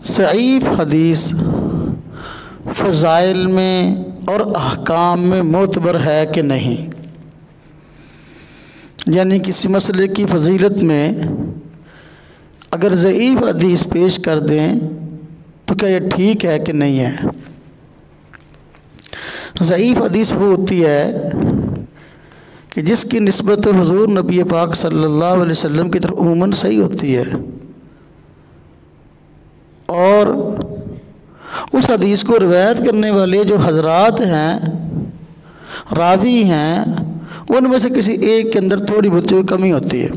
सईफ़ हदीस फ़ज़ाइल में और अहकाम में मोतबर है कि नहीं, यानी किसी मसले की फ़जीलत में अगर ज़ईफ़ हदीस पेश कर दें तो क्या ये ठीक है कि नहीं है। ज़ईफ़ हदीस वो होती है कि जिसकी निस्बत हुज़ूर नबी पाक सल्लल्लाहु अलैहि वसल्लम की तरफ उमूमन सही होती है, और उस हदीस को रिवायत करने वाले जो हजरात हैं, रावी हैं, उनमें से किसी एक के अंदर थोड़ी बहुत कमी होती है।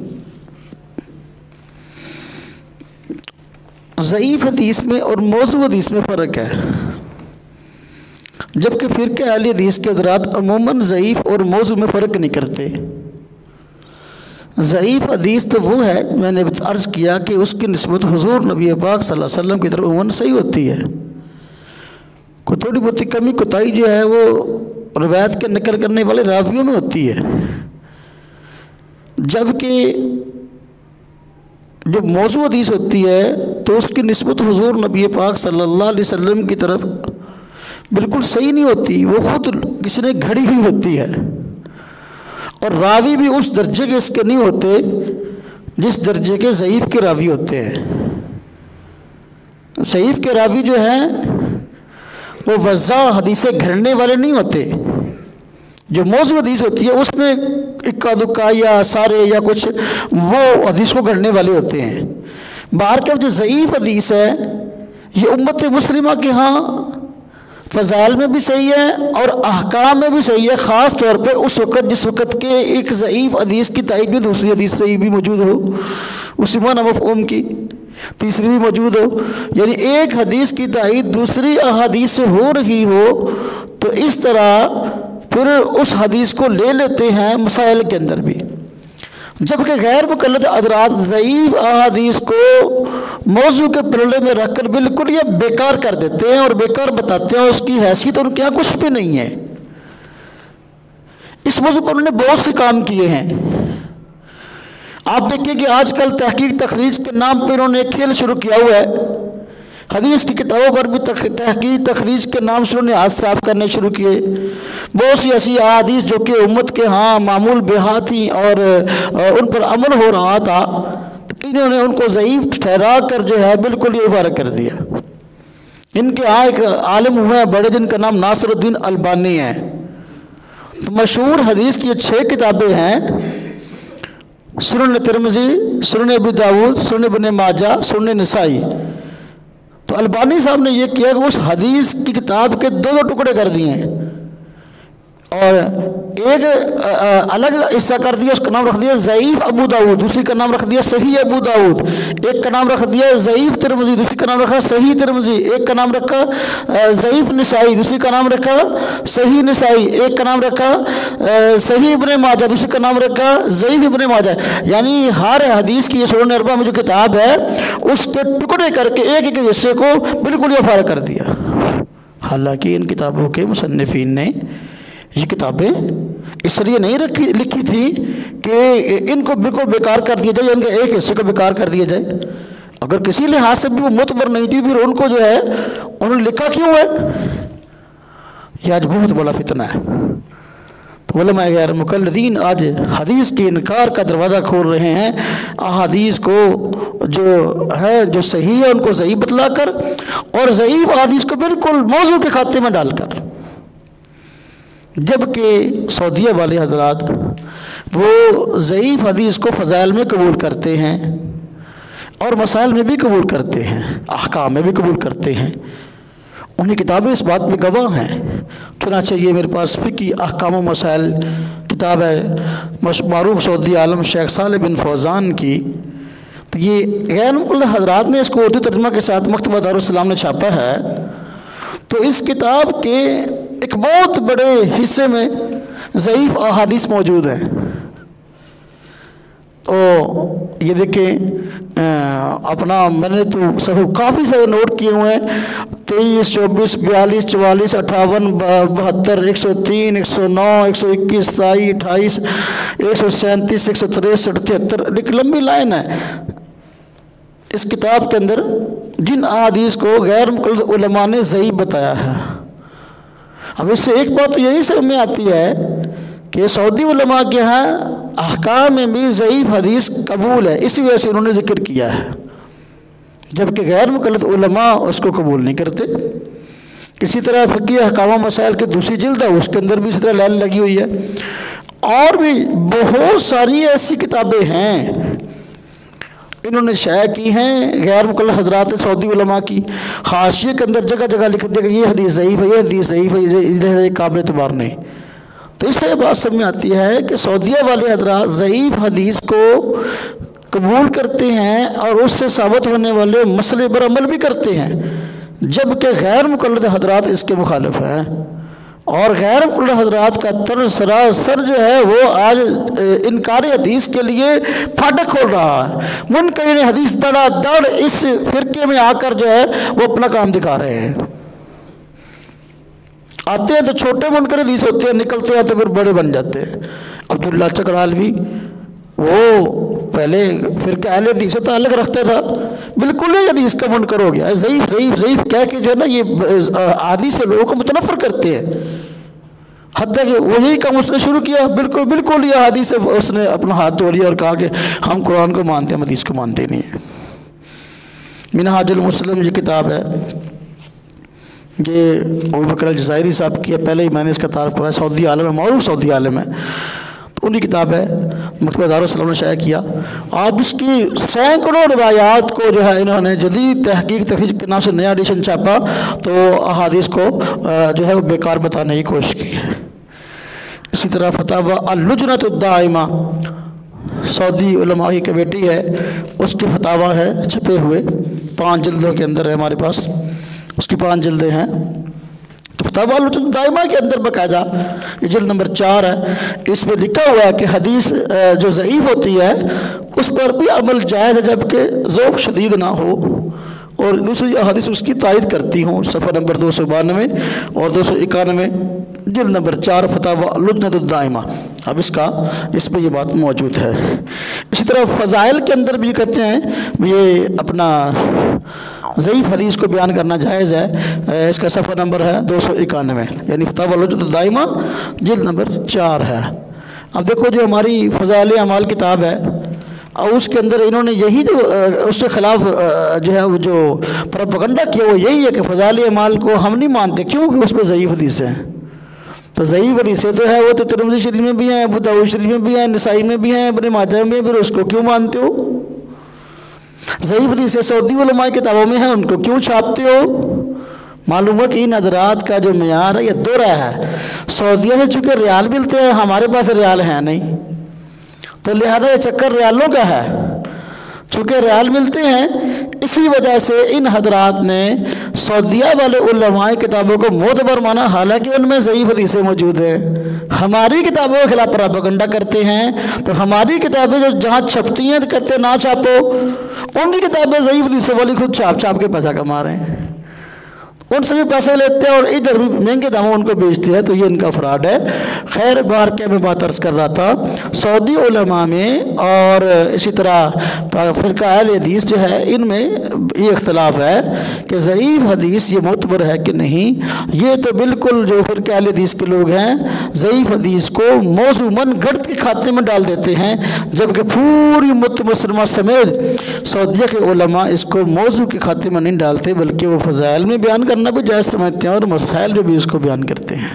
ज़ईफ़ हदीस में और मौज़ू हदीस में फ़र्क है, जबकि फ़िरक़े अहले हदीस के हज़रात अमूमन ज़ईफ़ और मौज़ू में फ़र्क नहीं करते। ज़ईफ़ हदीस तो वो है, मैंने अर्ज़ किया कि उसकी निस्बत हुज़ूर नबी पाक सल्लल्लाहु अलैहि वसल्लम की तरफ उमूमन सही होती है, कोई थोड़ी बहुत कमी कोताही जो है वो रिवायत के नकल करने वाले रावियों में होती है। जबकि जो मौज़ू हदीस होती है तो उसकी निस्बत हुज़ूर नबी पाक सल्लल्लाहु अलैहि वसल्लम की तरफ बिल्कुल सही नहीं होती, वो खुद किसी ने घड़ी हुई होती है, और रावी भी उस दर्जे के इसके नहीं होते जिस दर्जे के ज़ईफ़ के रावी होते हैं। ज़ईफ़ के रावी जो हैं वो वज़्ज़ा हदीसें घड़ने वाले नहीं होते। जो मौज़ू हदीस होती है उसमें इक्का दुक्का या सारे या कुछ वो हदीस को घड़ने वाले होते हैं। बाहर का जो ज़ईफ़ हदीस है ये उम्मत मुस्लिमा के यहाँ फ़ज़ाइल में भी सही है और अहकाम में भी सही है, ख़ास तौर पे उस वक़्त जिस वक़्त के एक ज़ईफ़ हदीस की तायीद में दूसरी हदीस सही भी मौजूद हो, उसी माना मफ़हूम की तीसरी भी मौजूद हो, यानी एक हदीस की तायीद दूसरी अहादीस से हो रही हो, तो इस तरह फिर उस हदीस को ले लेते हैं मसाइल के अंदर भी। जबकि गैर मुकल्लद हज़रात ज़ईफ़ अहादीस को मौज़ू के पलड़े में रखकर बिल्कुल ये बेकार कर देते हैं और बेकार बताते हैं, उसकी हैसियत उनके यहाँ कुछ भी नहीं है। इस मौज़ू पर उन्होंने बहुत से काम किए हैं। आप देखिए कि आजकल तहकीक तखरीज के नाम पर उन्होंने एक खेल शुरू किया हुआ है। हदीस की किताबों पर भी तहकीक तखरीज के नाम से उन्होंने हाथ साफ करने शुरू किए। बहुत सी ऐसी अहादीस जो कि उम्मत के यहाँ मामूल बेहा थी और उन पर अमल हो रहा था, तो इन्होंने उनको ज़ईफ़ ठहरा कर जो है बिल्कुल ये फारग कर दिया। इनके यहाँ एक आलिम हुए हैं बड़े, जिनका नाम नासिरुद्दीन अलबानी है। तो मशहूर हदीस की 6 किताबें हैं, सुनन तिरमिज़ी, सुनन अबू दाऊद, सुनन इब्न माजा, सुनन नसाई। तो अलबानी साहब ने यह किया कि उस हदीस की किताब के 2 टुकड़े कर दिए हैं और एक अलग हिस्सा कर दिया, उसका नाम रख दिया ज़ईफ़ अबू दाऊद, दूसरी का नाम रख दिया सही अबू दाऊद, एक का नाम रख दिया ज़ईफ़ तिरमिज़ी, दूसरी का नाम रखा सही तिरमिज़ी, एक का नाम रखा ज़ईफ़ नसाई, दूसरी का नाम रखा सही नसाई, एक का नाम रखा सही इब्न माजा, दूसरी का नाम रखा ज़ईफ़ इब्न माजा। यानी हर हदीस की ये सुनन अरबा में जो किताब है उसके टुकड़े करके एक एक हिस्से को बिल्कुल ये फारग कर दिया। हालांकि इन किताबों के मुसन्निफ़ीन ने ये किताबें इसलिए नहीं लिखी थी कि इनको बिल्कुल बेकार कर दिया जाए, इनके एक हिस्से को बेकार कर दिया जाए। अगर किसी लिहाज से भी वो मुतबर नहीं थी, फिर उनको जो है उन्होंने लिखा क्यों है? यह आज बहुत बड़ा फितना है। तो उलमा गैर मुकल्लिदीन आज हदीस के इनकार का दरवाज़ा खोल रहे हैं। अहादीस को जो है जो सही है उनको सही बतला कर और ज़ईफ़ अहादीस को बिल्कुल मौज़ू के खाते में डालकर। जबकि सऊदीया वाले हज़रात वो ज़ईफ़ हदीस को फ़ज़ाइल में कबूल करते हैं और मसाइल में भी कबूल करते हैं, अहकाम में भी कबूल करते हैं। उन्हीं किताबें इस बात में गवाह हैं। चुनांचे ये मेरे पास फ़िक़ी अहकाम व मसाइल किताब है मारूफ़ सऊदी आलम शेख सालेह बिन फौज़ान की। तो ये गैर मुक़ल्लिद हज़रात ने इसको उर्दू तर्जुमा के साथ मकतबा दारुल इस्लाम ने छापा है। तो इस किताब के एक बहुत बड़े हिस्से में ज़ईफ़ अहादीस मौजूद हैं। तो ये देखें अपना मैंने तो सब काफ़ी सारे नोट किए हुए हैं, 23, 24, 42, 44, 58, 72, 103, 109, 121, 27, 28, 137, 163, 73, एक लंबी लाइन है इस किताब के अंदर जिन अहादीस को गैर मुक़ल्लिद उलमा ने ज़ईफ़ बताया है। अब इससे एक बात तो यही समझ में आती है कि सऊदी उलमा के यहाँ अहकाम में भी ज़ईफ़ हदीस कबूल है, इसी वजह से उन्होंने ज़िक्र किया है, जबकि गैर मुक़ल्लिद उलमा उसको कबूल नहीं करते। इसी तरह फ़िक़्ही अहकाम मसाइल की दूसरी जिल्द है, उसके अंदर भी इसी तरह लाइन लगी हुई है। और भी बहुत सारी ऐसी किताबें हैं इन्होंने शाया की हैं गैर मुक़ल्लिद हज़रात सऊदी उलमा की। हाशिये के अंदर जगह जगह लिख दिया कि ये हदीस ज़ईफ़ है, ये हदीस ज़ईफ़ है, ये काबिल एतबार नहीं। तो इससे बात समझ में आती है कि सऊदिया वाले हज़रात ज़ईफ़ हदीस को कबूल करते हैं और उससे साबित होने वाले मसले पर अमल भी करते हैं, जबकि गैर मुक़ल्लिद हज़रात इसके मुखालिफ हैं। और गैर मुक़ल्लिद हज़रात का तर्ज सरासर जो है वो आज इनकार हदीस के लिए फाटक खोल रहा है। मुनकरीन हदीस दड़ इस फ़िरके में आकर जो है वो अपना काम दिखा रहे हैं। आते हैं तो छोटे मुनकर हदीस होते हैं, निकलते हैं तो फिर बड़े बन जाते हैं। अब्दुल्ला चकरालवी वो पहले फिर अहले हदीस से ताल्लुक़ रखता था, बिल्कुल ही हदीस का मुनकर हो गया। ज़ईफ़ ज़ईफ़ ज़ईफ़ कह के जो है ना ये हदीस से लोगों को मुतनफ़र करते हैं। हत्ता कि वो यही काम उसने शुरू किया, बिल्कुल बिल्कुल ये हदीस से उसने अपना हाथ धो लिया और कहा कि हम कुरान को मानते हैं, हम हदीस को मानते नहीं हैं। मिनहाजुल मुस्लिम ये किताब है, ये अबू बकर अल-जज़ायरी साहब की है, पहले ही मैंने इसका तारुफ़ कराया। सऊदी आलम है, मारूफ़ सऊदी आलम है, तो उनकी किताब है, मकतबा दारुस्सलाम ने शाया किया। आप इसकी सैकड़ों रिवायात को जो है इन्होंने जदीद तहकीक तखरीज के नाम से नया एडिशन छापा, तो अहादीस को जो है वो बेकार बताने की कोशिश की है। इसी तरह फतावा अल-लुजनतुद्दाइमा सऊदी उलमा की कमेटी है, उसके फतावा है छपे हुए 5 जिल्दों के अंदर है हमारे पास, उसकी 5 जिल्दें हैं। तो फतावा अल-लुजनतुद्दाइमा के अंदर बाकायदा ये जिल्द नंबर 4 है, इसमें लिखा हुआ है कि हदीस जो ज़ईफ़ होती है उस पर भी अमल जायज़ है जबकि ज़ौक़ शदीद ना हो, और दूसरी हदीस उसकी तायद करती हूँ। सफ़ा नंबर 292 और 291 जिल्द नंबर 4 फतावा अल-लुजनतुद्दाइमा। अब इस पर यह बात मौजूद है। इसी तरह फ़ज़ाइल के अंदर भी कहते हैं ये अपना ज़ईफ़ हदीस को बयान करना जायज़ है, इसका सफ़ा नंबर है 291, यानी फतावा अल-लुजनतुद्दाइमा जिल्द नंबर 4 है। अब देखो जो हमारी फ़ज़ाइल अमाल किताब है और उसके अंदर इन्होंने यही जो उसके ख़िलाफ़ जो है वो जो प्रोपेगेंडा किया वो यही है कि फ़ज़ाइल अमाल को हम नहीं मानते क्योंकि उसमें ज़ईफ़ हदीस है। तो ज़ईफ़ हदीसें तो है वो तो तिरमिज़ी शरीफ में भी हैं, अबू दाऊद शरीफ में भी हैं, नसाई में भी हैं, इब्न माजा में, फिर उसको क्यों मानते हो? ज़ईफ़ हदीसें सऊदी उलमा की किताबों में हैं, उनको क्यों छापते हो? मालूम हुआ कि इन हज़रात का जो मेयार है ये दोहरा है। सऊदीया से चूँकि रियाल मिलते हैं, हमारे पास रियाल है नहीं, तो लिहाजा ये चक्कर रियालों का है। चूँकि रियाल मिलते हैं इसी वजह से इन हज़रात ने सऊदीया वाले उलमाए किताबों को मोतबर माना, हालांकि उनमें ज़ईफ़ हदीसें मौजूद हैं। हमारी किताबों के खिलाफ प्रोपेगेंडा करते हैं, तो हमारी किताबें जो जहाँ छपती हैं तो कहते ना छापो, उनकी किताबें ज़ईफ़ हदीसों वाली खुद छाप छाप के पैसा कमा रहे हैं, उनसे भी पैसे लेते हैं और इधर भी महंगे दामों उनको बेचते हैं। तो ये इनका फ्रॉड है। खैर बार क्या मैं बात अर्ज़ कर रहा था, सऊदी उलमा में और इसी तरह फ़िरका अहले हदीस जो है इनमें ये इख्तलाफ है कि ज़ईफ़ हदीस ये मुतबर है कि नहीं। ये तो बिल्कुल जो फ़िरका अहले हदीस के लोग हैं ज़ईफ़ हदीस को मौज़ू मनगढ़ंत के खाते में डाल देते हैं, जबकि पूरी उम्मत मुस्लिमा समेत सऊदीया के उलमा इसको मौज़ू के खाते में नहीं डालते, बल्कि वो फ़ज़ाइल में बयान करना भी जायज़ समझते हैं और मसाइल जो भी उसको बयान करते हैं।